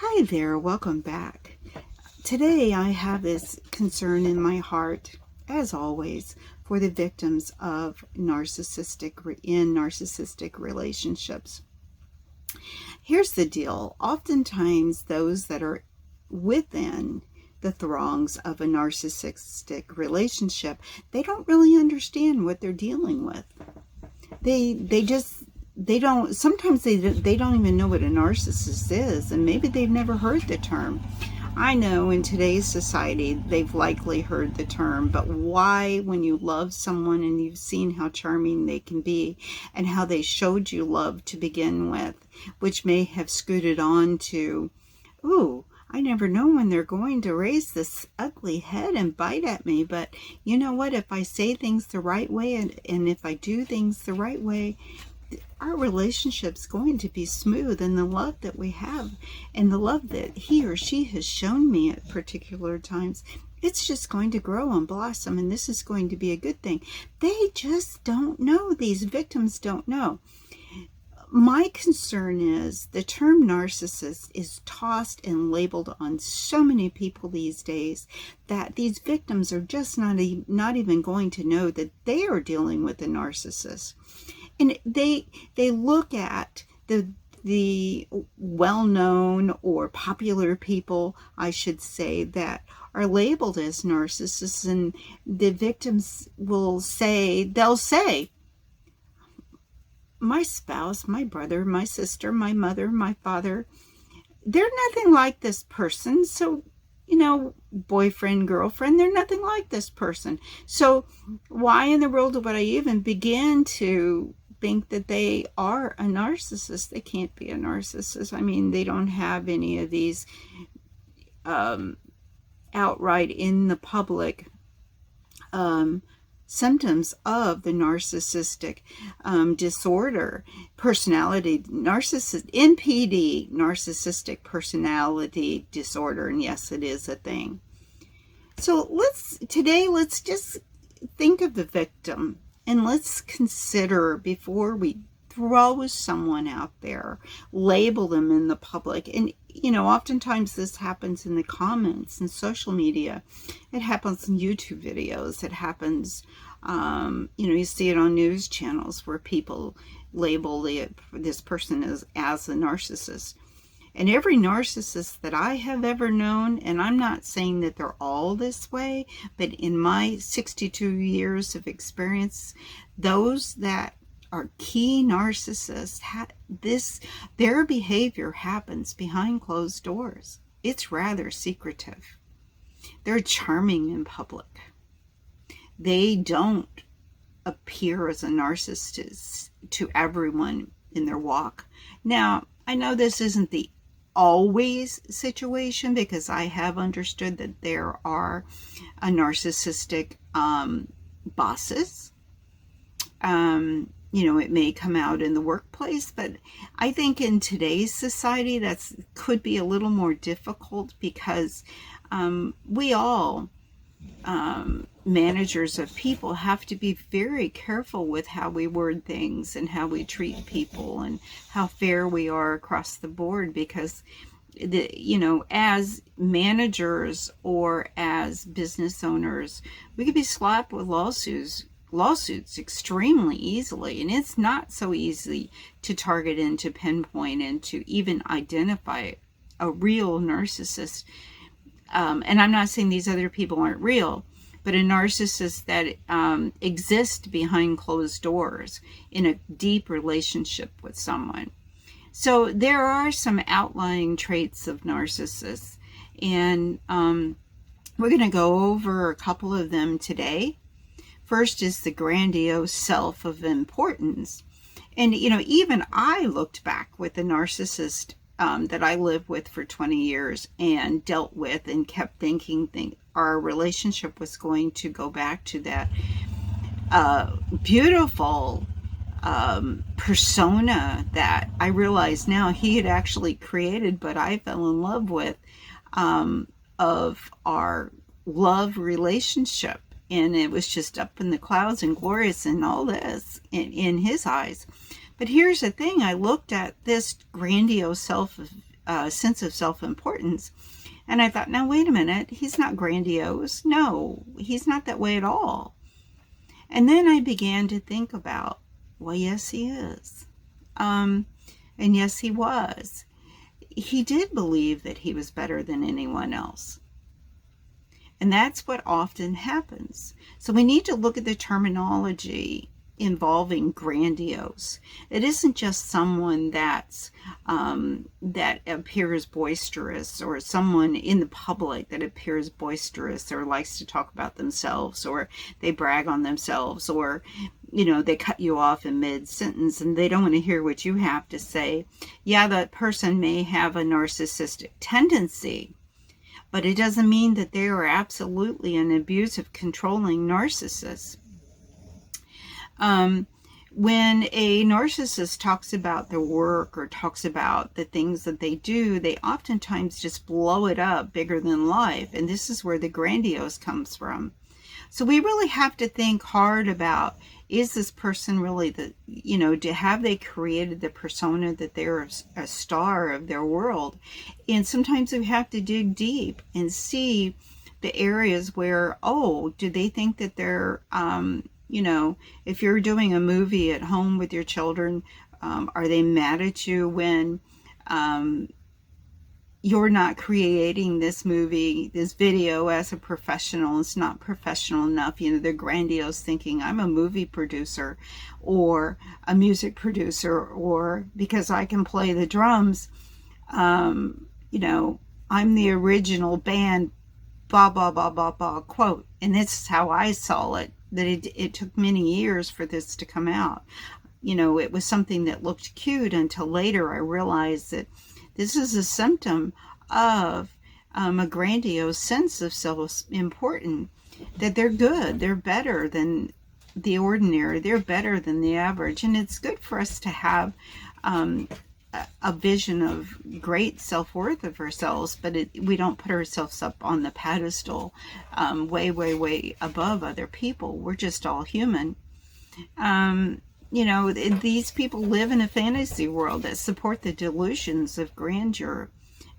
Hi there, welcome back. Today I have this concern in my heart, as always, for the victims of narcissistic relationships. Here's the deal. Oftentimes those that are within the throngs of a narcissistic relationship, they don't really understand what they're dealing with. They don't, sometimes they don't even know what a narcissist is, and maybe they've never heard the term. I know in today's society they've likely heard the term, but why, when you love someone and you've seen how charming they can be and how they showed you love to begin with, which may have scooted on to, ooh, I never know when they're going to raise this ugly head and bite at me, but you know what, if I say things the right way and if I do things the right way, our relationship's going to be smooth, and the love that we have and the love that he or she has shown me at particular times, it's just going to grow and blossom, and this is going to be a good thing. They just don't know. These victims don't know. My concern is the term narcissist is tossed and labeled on so many people these days that these victims are just not even going to know that they are dealing with a narcissist. And they look at the well-known or popular people, I should say, that are labeled as narcissists, and the victims they'll say, my spouse, my brother, my sister, my mother, my father, they're nothing like this person. So, boyfriend, girlfriend, they're nothing like this person. So why in the world would I even begin to think that they are a narcissist? They can't be a narcissist. I mean, they don't have any of these outright in the public symptoms of the narcissistic disorder, NPD, narcissistic personality disorder, and yes, it is a thing. So let's just think of the victim, and let's consider, before we throw someone out there, label them in the public. And oftentimes this happens in the comments in social media. It happens in YouTube videos. It happens, you see it on news channels where people label this person as a narcissist. And every narcissist that I have ever known, and I'm not saying that they're all this way, but in my 62 years of experience, those that are key narcissists, their behavior happens behind closed doors. It's rather secretive. They're charming in public. They don't appear as a narcissist to everyone in their walk. Now, I know this isn't the always situation, because I have understood that there are narcissistic bosses. It may come out in the workplace, but I think in today's society that could be a little more difficult, because we all, managers of people, have to be very careful with how we word things and how we treat people and how fair we are across the board, because as managers or as business owners, we could be slapped with lawsuits extremely easily, and it's not so easy to target and to pinpoint and to even identify a real narcissist. And I'm not saying these other people aren't real, but a narcissist that exists behind closed doors in a deep relationship with someone. So there are some outlying traits of narcissists, and we're going to go over a couple of them today. First is the grandiose self of importance. And, even I looked back with a narcissist that I lived with for 20 years and dealt with, and kept thinking our relationship was going to go back to that beautiful persona that I realize now he had actually created, but I fell in love with, of our love relationship. And it was just up in the clouds and glorious and all this in his eyes. But here's the thing. I looked at this grandiose self of sense of self-importance. And I thought, now wait a minute, he's not grandiose. No, he's not that way at all. And then I began to think about, well, yes, he is. And yes, he was. He did believe that he was better than anyone else. And that's what often happens. So we need to look at the terminology involving grandiose. It isn't just someone that's that appears boisterous, or someone in the public that appears boisterous or likes to talk about themselves, or they brag on themselves, or they cut you off in mid-sentence and they don't want to hear what you have to say. Yeah, that person may have a narcissistic tendency, but it doesn't mean that they are absolutely an abusive, controlling narcissist. When a narcissist talks about their work or talks about the things that they do, they oftentimes just blow it up bigger than life. And this is where the grandiose comes from. So we really have to think hard about, is this person really have they created the persona that they're a star of their world? And sometimes we have to dig deep and see the areas where, do they think that they're, if you're doing a movie at home with your children, are they mad at you when you're not creating this movie, this video as a professional? It's not professional enough. They're grandiose, thinking I'm a movie producer or a music producer, or because I can play the drums, I'm the original band, blah, blah, blah, blah, blah, quote. And this is how I saw it, that it took many years for this to come out. It was something that looked cute until later I realized that this is a symptom of a grandiose sense of self-importance, that they're good, they're better than the ordinary, they're better than the average. And it's good for us to have a vision of great self-worth of ourselves, but we don't put ourselves up on the pedestal way, way, way above other people. We're just all human. These people live in a fantasy world that support the delusions of grandeur.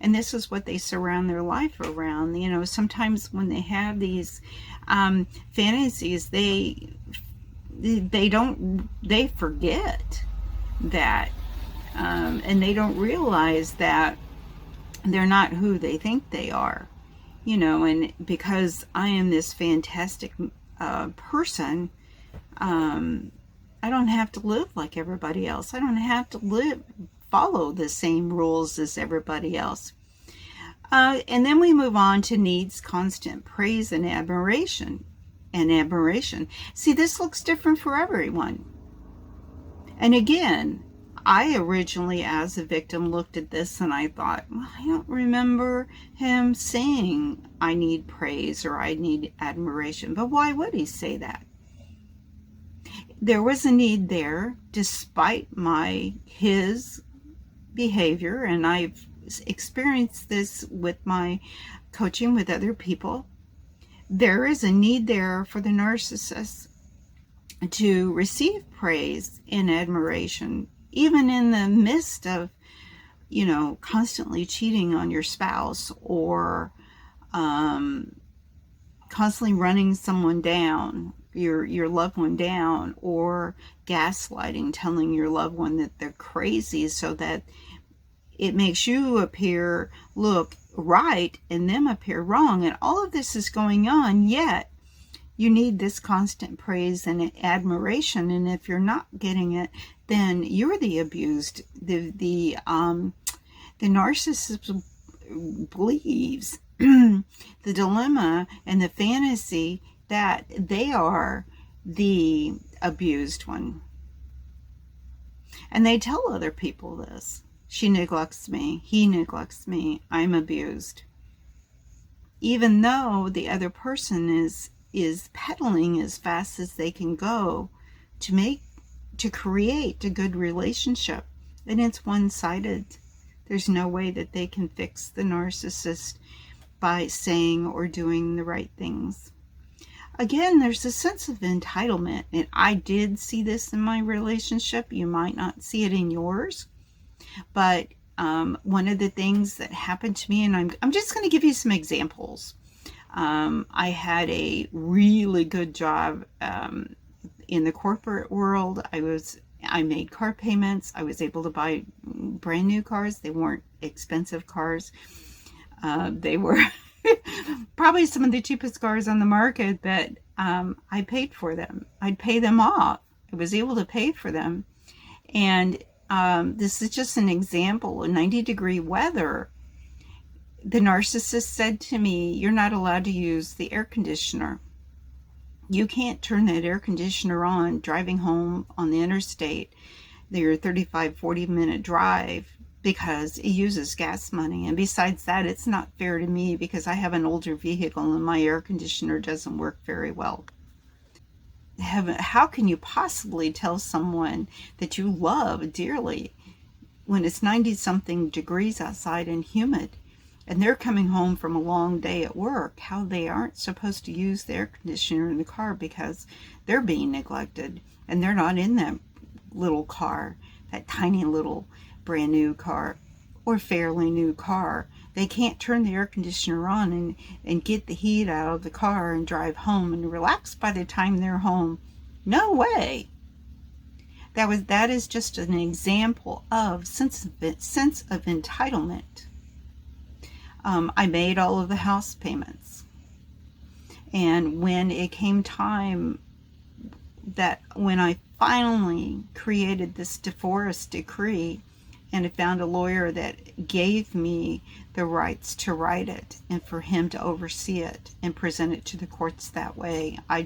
And this is what they surround their life around. Sometimes when they have these fantasies, they forget that, and they don't realize that they're not who they think they are. And because I am this fantastic person, I don't have to live like everybody else. I don't have to follow the same rules as everybody else. And then we move on to needs constant praise and admiration. See, this looks different for everyone. And again, I originally, as a victim, looked at this and I thought, well, I don't remember him saying I need praise or I need admiration. But why would he say that? There was a need there, despite his behavior, and I've experienced this with my coaching with other people. There is a need there for the narcissist to receive praise and admiration, even in the midst of, constantly cheating on your spouse, or constantly running someone down, your loved one down, or gaslighting, telling your loved one that they're crazy so that it makes you look right and them appear wrong. And all of this is going on, yet you need this constant praise and admiration. And if you're not getting it, then you're the abused. The narcissist believes the dilemma and the fantasy that they are the abused one. And they tell other people this. She neglects me. He neglects me. I'm abused. Even though the other person is pedaling as fast as they can go to create a good relationship. And it's one-sided. There's no way that they can fix the narcissist by saying or doing the right things. Again, there's a sense of entitlement, and I did see this in my relationship. You might not see it in yours, but One of the things that happened to me, and I'm just going to give you some examples. I had a really good job in the corporate world. I made car payments. I was able to buy brand new cars. They weren't expensive cars. They were probably some of the cheapest cars on the market, but I paid for them. I'd pay them off. I was able to pay for them. And this is just an example. In 90-degree weather, the narcissist said to me, "You're not allowed to use the air conditioner. You can't turn that air conditioner on driving home on the interstate, your 35, 40-minute drive, because it uses gas money. And besides that, it's not fair to me because I have an older vehicle and my air conditioner doesn't work very well." How can you possibly tell someone that you love dearly when it's 90-something degrees outside and humid, and they're coming home from a long day at work, how they aren't supposed to use the air conditioner in the car because they're being neglected and they're not in that little car, that tiny little brand new car or fairly new car. They can't turn the air conditioner on and get the heat out of the car and drive home and relax by the time they're home. No way. That is just an example of sense of entitlement. I made all of the house payments. And when it came time when I finally created this divorce decree, and I found a lawyer that gave me the rights to write it and for him to oversee it and present it to the courts that way, I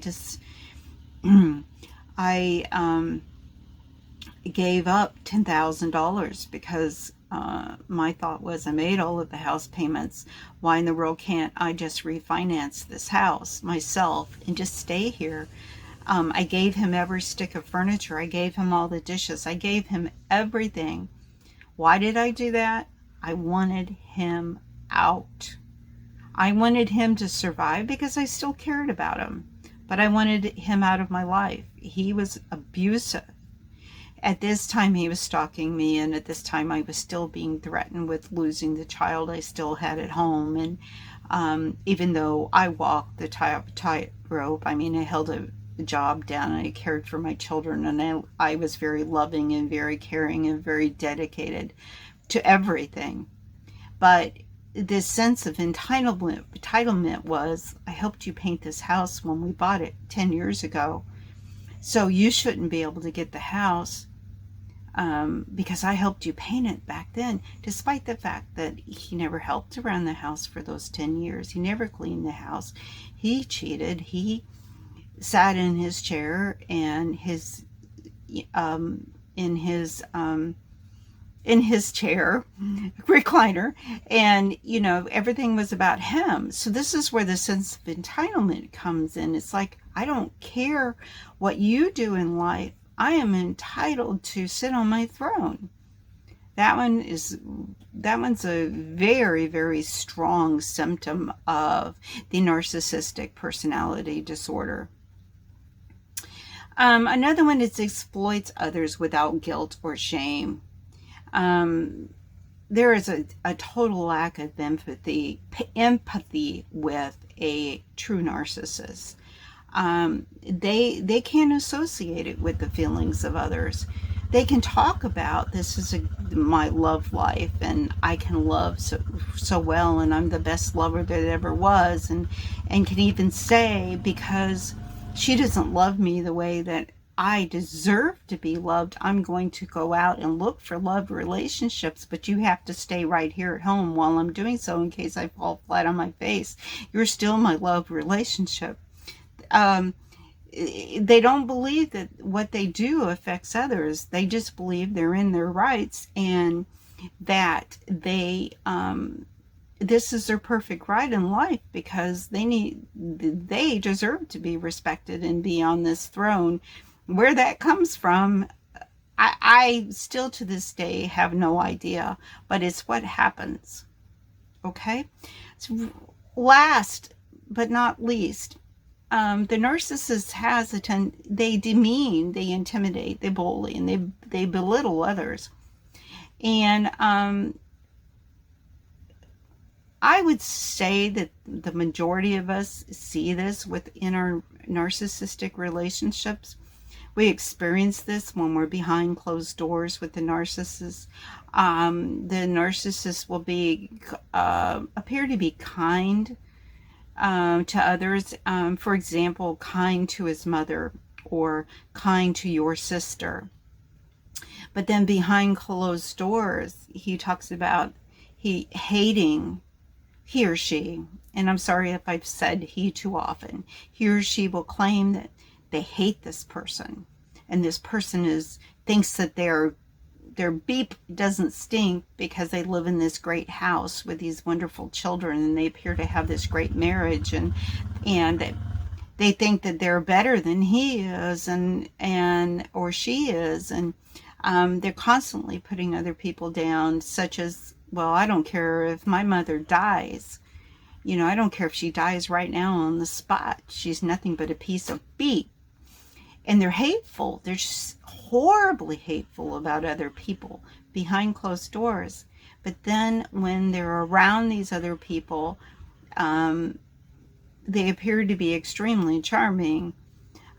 gave up $10,000 because my thought was, I made all of the house payments. Why in the world can't I just refinance this house myself and just stay here? I gave him every stick of furniture. I gave him all the dishes. I gave him everything. Why did I do that? I wanted him out. I wanted him to survive because I still cared about him, but I wanted him out of my life. He was abusive. At this time, he was stalking me, and at this time, I was still being threatened with losing the child I still had at home. And even though I walked the tightrope, I mean, I held a job down and I cared for my children, and I was very loving and very caring and very dedicated to everything. But this sense of entitlement was, I helped you paint this house when we bought it 10 years ago, so you shouldn't be able to get the house because I helped you paint it back then, despite the fact that he never helped around the house for those 10 years. He never cleaned the house. He cheated. He sat in his chair and in his chair recliner, and everything was about him. So this is where the sense of entitlement comes in. It's like, I don't care what you do in life. I am entitled to sit on my throne. That one's a very, very strong symptom of the narcissistic personality disorder. Another one is exploits others without guilt or shame. There is a total lack of empathy with a true narcissist. They can't associate it with the feelings of others. They can talk about, this is my love life, and I can love so well, and I'm the best lover that ever was, and can even say, because she doesn't love me the way that I deserve to be loved, I'm going to go out and look for love relationships, but you have to stay right here at home while I'm doing so in case I fall flat on my face. You're still my love relationship. They don't believe that what they do affects others. They just believe they're in their rights and that this is their perfect right in life because they deserve to be respected and be on this throne. Where that comes from, I still to this day have no idea, but it's what happens. Okay? So last but not least, the narcissist has they demean, they intimidate, they bully, and they belittle others. And I would say that the majority of us see this within our narcissistic relationships. We experience this when we're behind closed doors with the narcissist. The narcissist will appear to be kind to others. For example, kind to his mother or kind to your sister. But then behind closed doors, he talks about hating he or she, and I'm sorry if I've said he too often, he or she will claim that they hate this person, and this person thinks that their beep doesn't stink because they live in this great house with these wonderful children, and they appear to have this great marriage, and they think that they're better than he is and or she is, and they're constantly putting other people down, such as, well, I don't care if my mother dies. I don't care if she dies right now on the spot. She's nothing but a piece of beef. And they're hateful. They're just horribly hateful about other people behind closed doors. But then when they're around these other people, they appear to be extremely charming.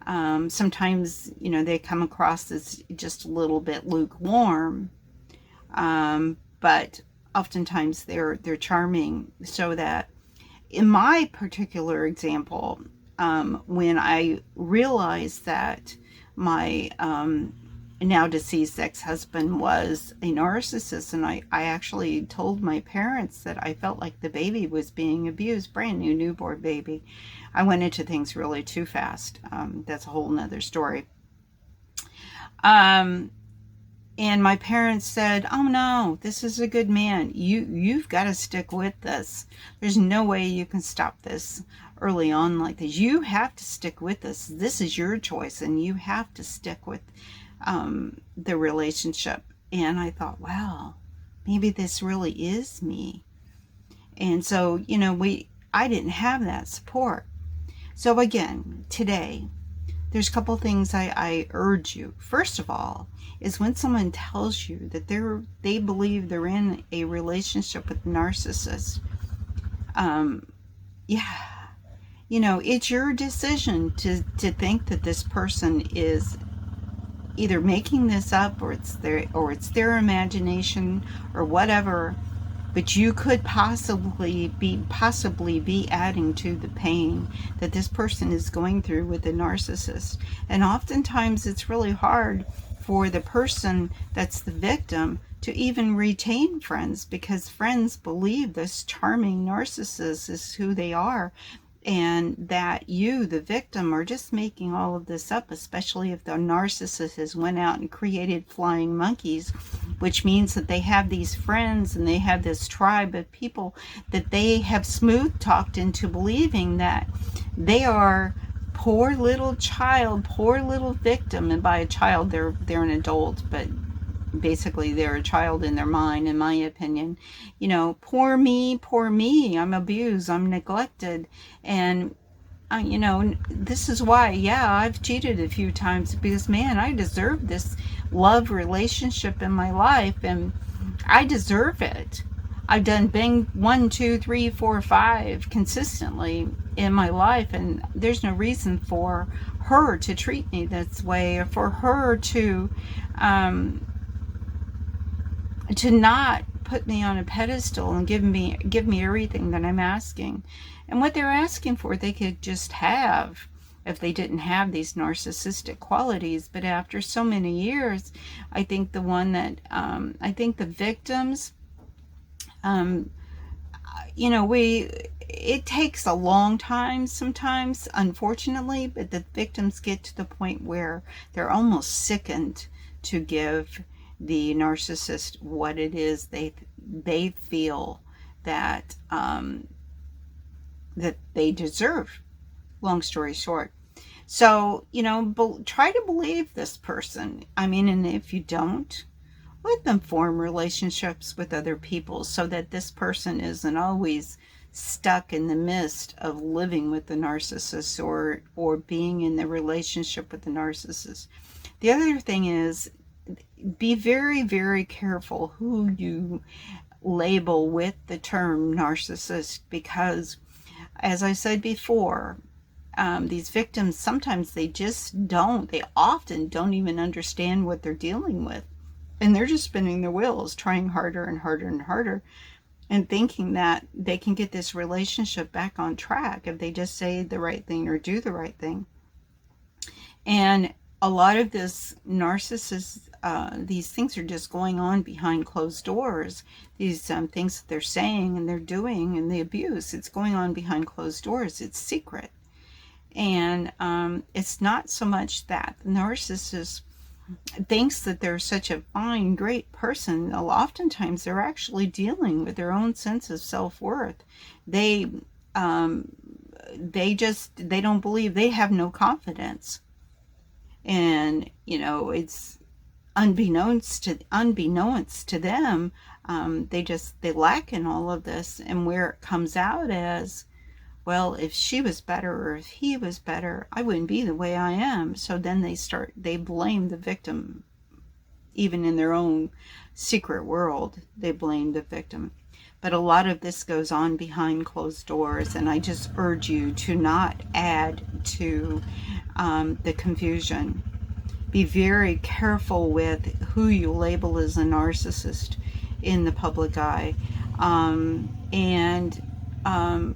Sometimes, they come across as just a little bit lukewarm. But oftentimes they're charming, so that in my particular example, when I realized that my now deceased ex-husband was a narcissist, and I actually told my parents that I felt like the baby was being abused, brand new newborn baby. I went into things really too fast. That's a whole nother story. And my parents said, oh no, this is a good man. You've got to stick with this. There's no way you can stop this early on like this. You have to stick with this. This is your choice, and you have to stick with the relationship. And I thought, wow, maybe this really is me. And so, I didn't have that support. So again, today, there's a couple things I urge you. First of all, is when someone tells you that they believe they're in a relationship with a narcissist, it's your decision to think that this person is either making this up, or it's their imagination or whatever. But you could possibly be adding to the pain that this person is going through with the narcissist. And oftentimes it's really hard for the person that's the victim to even retain friends, because friends believe this charming narcissist is who they are, and that you, the victim, are just making all of this up, especially if the narcissist has went out and created flying monkeys, which means that they have these friends and they have this tribe of people that they have smooth talked into believing that they are poor little child, poor little victim. And by a child, they're an adult, but basically they're a child in their mind, in my opinion. Poor me, I'm abused, I'm neglected. And this is why, I've cheated a few times, because man, I deserve this love relationship in my life, and I deserve it. I've done bang 1, 2, 3, 4, 5 consistently in my life, and there's no reason for her to treat me this way, or for her to not put me on a pedestal and give me everything that I'm asking. And what they're asking for, they could just have if they didn't have these narcissistic qualities. But after so many years, I think I think the victims, it takes a long time sometimes, unfortunately, but the victims get to the point where they're almost sickened to give the narcissist what it is they feel that that they deserve. Long story short. So, try to believe this person. And if you don't, let them form relationships with other people, so that this person isn't always stuck in the midst of living with the narcissist, or being in the relationship with the narcissist. The other thing is, be very, very careful who you label with the term narcissist, because, as I said before, these victims, sometimes they often don't even understand what they're dealing with. And they're just spinning their wheels, trying harder and harder and harder, and thinking that they can get this relationship back on track if they just say the right thing or do the right thing. And a lot of this narcissist, these things are just going on behind closed doors. These things that they're saying and they're doing, and the abuse, it's going on behind closed doors. It's secret. And it's not so much that the narcissist thinks that they're such a fine, great person. Oftentimes they're actually dealing with their own sense of self-worth. They don't believe, they have no confidence. And, it's unbeknownst to them, they lack in all of this. And where it comes out as, well, if she was better or if he was better, I wouldn't be the way I am. So then they blame the victim. Even in their own secret world, they blame the victim. But a lot of this goes on behind closed doors, and I just urge you to not add to the confusion. Be very careful with who you label as a narcissist in the public eye.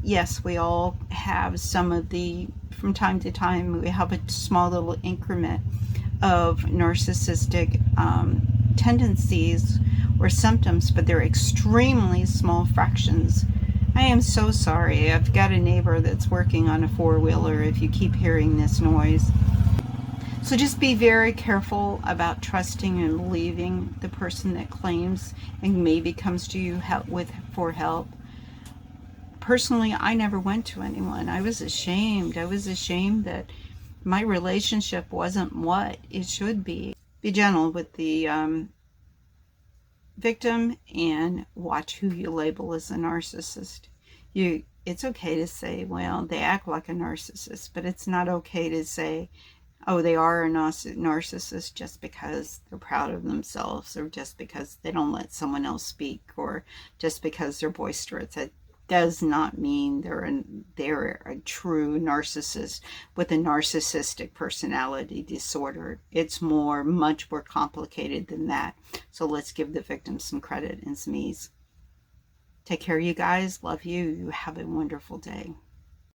Yes, we all have from time to time, we have a small little increment of narcissistic tendencies or symptoms, but they're extremely small fractions. I am so sorry. I've got a neighbor that's working on a four-wheeler if you keep hearing this noise. So just be very careful about trusting and believing the person that claims and maybe comes to you for help. Personally, I never went to anyone. I was ashamed. I was ashamed that my relationship wasn't what it should be. Be gentle with the victim and watch who you label as a narcissist. It's okay to say, well, they act like a narcissist, but it's not okay to say, oh, they are a narcissist just because they're proud of themselves, or just because they don't let someone else speak, or just because they're boisterous. That does not mean they're a true narcissist with a narcissistic personality disorder. It's much more complicated than that. So let's give the victim some credit and some ease. Take care, you guys. Love you. You have a wonderful day.